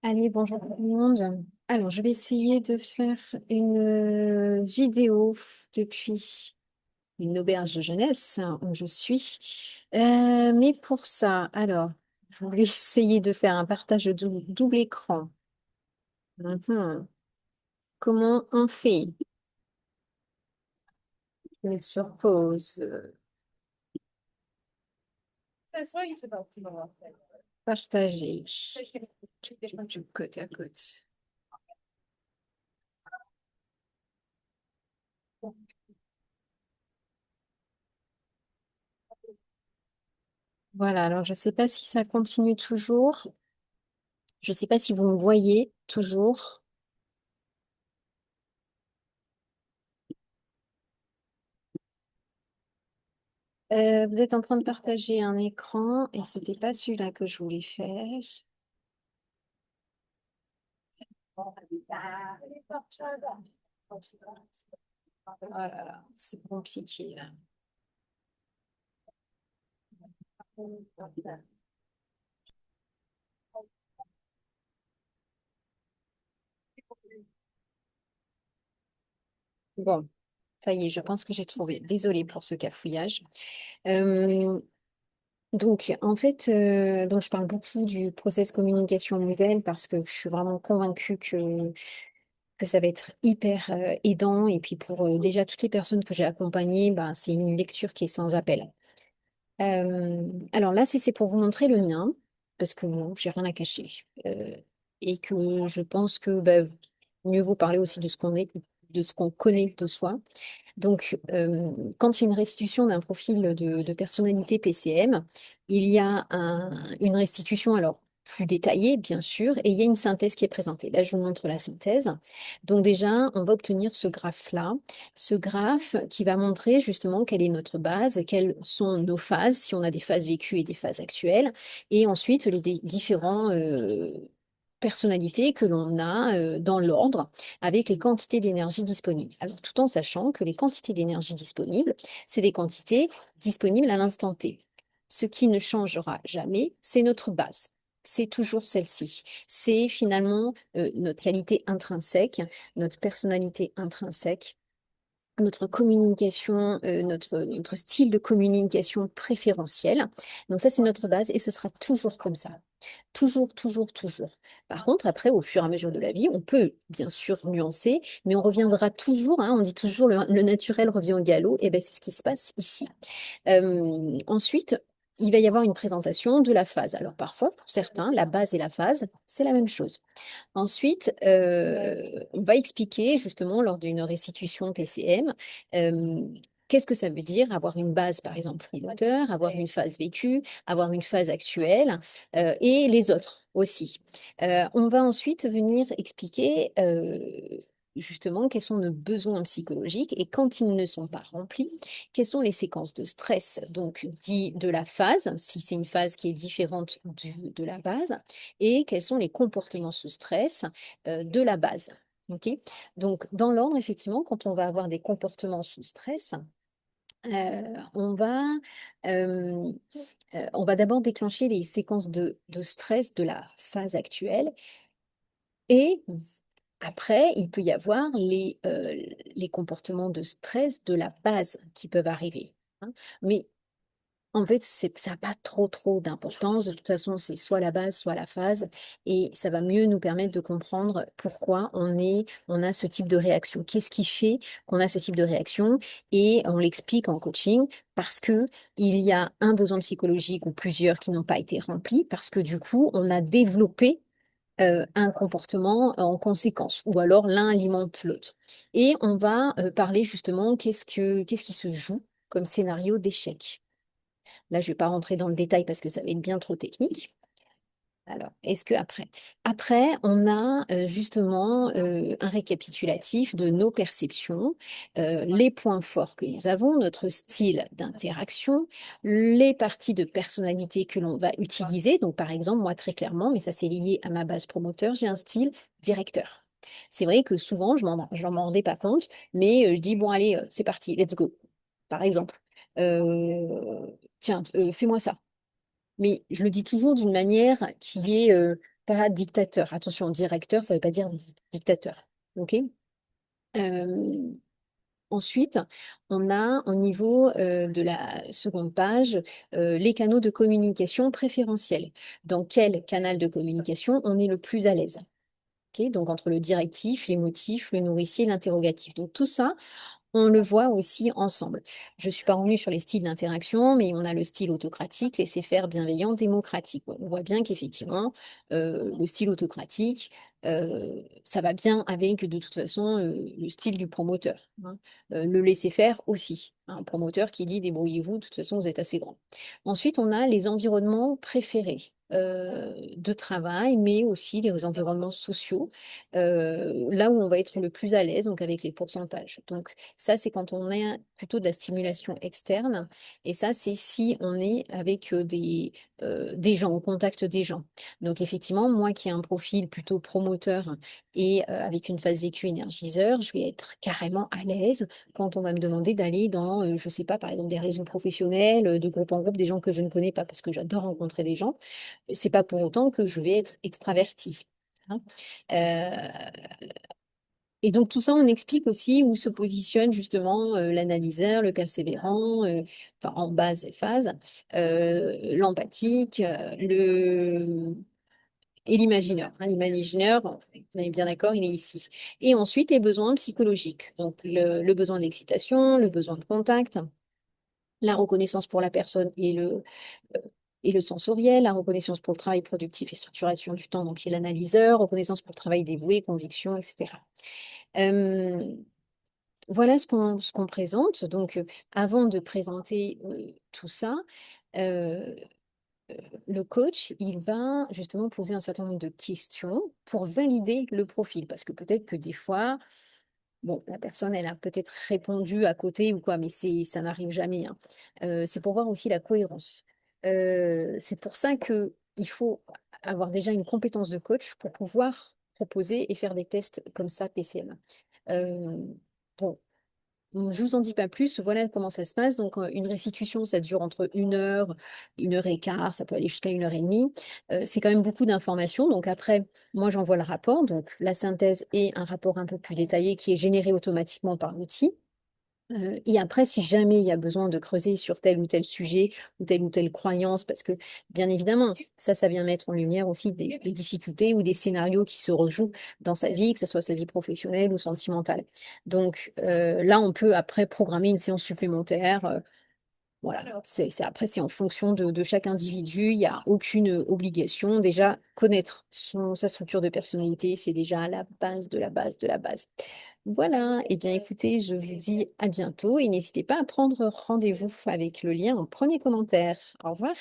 Allez, bonjour tout le monde. Alors, je vais essayer de faire une vidéo depuis une auberge de jeunesse où je suis. Mais pour ça, alors, je voulais essayer de faire un partage de double écran. Mhm. Comment on fait? Je vais mettre sur pause. Partager. Côte à côte. Voilà, alors je ne sais pas si ça continue toujours. Je ne sais pas si vous me voyez toujours. Vous êtes en train de partager un écran et c'était pas celui-là que je voulais faire. Oh là là, c'est compliqué là. Bon, ça y est, je pense que j'ai trouvé. Désolée pour ce cafouillage. Euh, donc, en fait, donc je parle beaucoup du process communication modèle parce que je suis vraiment convaincue que ça va être hyper aidant. Et puis pour déjà toutes les personnes que j'ai accompagnées, ben, c'est une lecture qui est sans appel. Alors là, c'est pour vous montrer le mien, parce que bon, j'ai rien à cacher. Et que je pense que bah, mieux vaut parler aussi de ce qu'on est, de ce qu'on connaît de soi. Donc, quand il y a une restitution d'un profil de personnalité PCM, il y a une restitution, alors plus détaillée, bien sûr, et il y a une synthèse qui est présentée. Là, je vous montre la synthèse. Donc déjà, on va obtenir ce graphe-là, ce graphe qui va montrer justement quelle est notre base, quelles sont nos phases, si on a des phases vécues et des phases actuelles, et ensuite les différents personnalités que l'on a dans l'ordre avec les quantités d'énergie disponibles. Alors, tout en sachant que les quantités d'énergie disponibles, c'est des quantités disponibles à l'instant T. Ce qui ne changera jamais, c'est notre base. C'est toujours celle-ci. C'est finalement notre qualité intrinsèque, notre personnalité intrinsèque, notre communication, notre style de communication préférentiel. Donc ça, c'est notre base et ce sera toujours comme ça. Toujours, toujours, toujours. Par contre, après, au fur et à mesure de la vie, on peut bien sûr nuancer, mais on reviendra toujours, hein, on dit toujours le naturel revient au galop, et ben c'est ce qui se passe ici. Ensuite, il va y avoir une présentation de la phase. Alors parfois, pour certains, la base et la phase, c'est la même chose. Ensuite, on va expliquer justement lors d'une restitution PCM, euh, qu'est-ce que ça veut dire avoir une base, par exemple, moteur, avoir une phase vécue, avoir une phase actuelle, et les autres aussi. On va ensuite venir expliquer justement quels sont nos besoins psychologiques et quand ils ne sont pas remplis, quelles sont les séquences de stress, donc dit de la phase, si c'est une phase qui est différente de la base, et quels sont les comportements sous stress de la base. Ok. Donc, dans l'ordre, effectivement, quand on va avoir des comportements sous stress, euh, on va, euh, on va d'abord déclencher les séquences de stress de la phase actuelle et après, il peut y avoir les comportements de stress de la base qui peuvent arriver, hein. Mais en fait, ça n'a pas trop d'importance. De toute façon, c'est soit la base, soit la phase. Et ça va mieux nous permettre de comprendre pourquoi on a ce type de réaction. Qu'est-ce qui fait qu'on a ce type de réaction? Et on l'explique en coaching parce que il y a un besoin psychologique ou plusieurs qui n'ont pas été remplis parce que du coup, on a développé un comportement en conséquence, ou alors l'un alimente l'autre. Et on va parler justement qu'est-ce qui se joue comme scénario d'échec. Là, je ne vais pas rentrer dans le détail parce que ça va être bien trop technique. Alors, est-ce que après, on a justement un récapitulatif de nos perceptions, les points forts que nous avons, notre style d'interaction, les parties de personnalité que l'on va utiliser. Donc, par exemple, moi, très clairement, mais ça c'est lié à ma base promoteur, j'ai un style directeur. C'est vrai que souvent, je n'en m'en rendais pas compte, mais je dis, bon, allez, c'est parti, let's go. Par exemple, tiens, fais-moi ça. mais je le dis toujours d'une manière qui est pas dictateur. Attention, directeur, ça ne veut pas dire dictateur. OK? Euh, Ensuite, on a au niveau de la seconde page les canaux de communication préférentiels. Dans quel canal de communication on est le plus à l'aise? Ok. Donc entre le directif, l'émotif, le nourricier, l'interrogatif. Donc tout ça, on le voit aussi ensemble. Je ne suis pas revenue sur les styles d'interaction, mais on a le style autocratique, laisser-faire, bienveillant, démocratique. Ouais, on voit bien qu'effectivement, le style autocratique, ça va bien avec de toute façon le style du promoteur, hein. Le laisser-faire aussi. Un promoteur qui dit débrouillez-vous, de toute façon vous êtes assez grand. Ensuite, on a les environnements préférés de travail, mais aussi les environnements sociaux, là où on va être le plus à l'aise, donc avec les pourcentages. Donc, ça, c'est quand on a plutôt de la stimulation externe. Et ça, c'est si on est avec des gens, au contact des gens. Donc, effectivement, moi qui ai un profil plutôt promoteur et avec une phase vécue énergiseur, je vais être carrément à l'aise quand on va me demander d'aller dans, je ne sais pas, par exemple, des réseaux professionnels, de groupe en groupe, des gens que je ne connais pas parce que j'adore rencontrer des gens. C'est pas pour autant que je vais être extravertie, hein. Et donc tout ça, on explique aussi où se positionne justement l'analyseur, le persévérant, enfin, en base et phase, l'empathique, et l'imagineur, hein. L'imagineur, on est bien d'accord, il est ici. Et ensuite, les besoins psychologiques. Donc le besoin d'excitation, le besoin de contact, la reconnaissance pour la personne et le sensoriel, la reconnaissance pour le travail productif et structuration du temps, donc qui est l'analyseur, reconnaissance pour le travail dévoué, conviction, etc. Euh, Voilà ce qu'on présente. Donc, avant de présenter tout ça, euh, le coach, il va justement poser un certain nombre de questions pour valider le profil. Parce que peut-être que des fois, bon, la personne, elle a peut-être répondu à côté ou quoi, mais ça n'arrive jamais, hein. C'est pour voir aussi la cohérence. C'est pour ça que il faut avoir déjà une compétence de coach pour pouvoir proposer et faire des tests comme ça, PCM. Euh, bon, je vous en dis pas plus, voilà comment ça se passe. Donc, une restitution, ça dure entre 1 heure et quart, ça peut aller jusqu'à 1 heure et demie. C'est quand même beaucoup d'informations. Donc, après, moi, j'envoie le rapport, donc la synthèse et un rapport un peu plus détaillé qui est généré automatiquement par l'outil. Et après, si jamais il y a besoin de creuser sur tel ou tel sujet ou telle croyance, parce que bien évidemment, ça vient mettre en lumière aussi des difficultés ou des scénarios qui se rejouent dans sa vie, que ce soit sa vie professionnelle ou sentimentale. Donc là, on peut après programmer une séance supplémentaire. Voilà, après, c'est en fonction de chaque individu. Il n'y a aucune obligation. Déjà, connaître sa structure de personnalité, c'est déjà la base de la base de la base. Voilà, eh bien écoutez, je vous dis à bientôt et n'hésitez pas à prendre rendez-vous avec le lien en premier commentaire. Au revoir.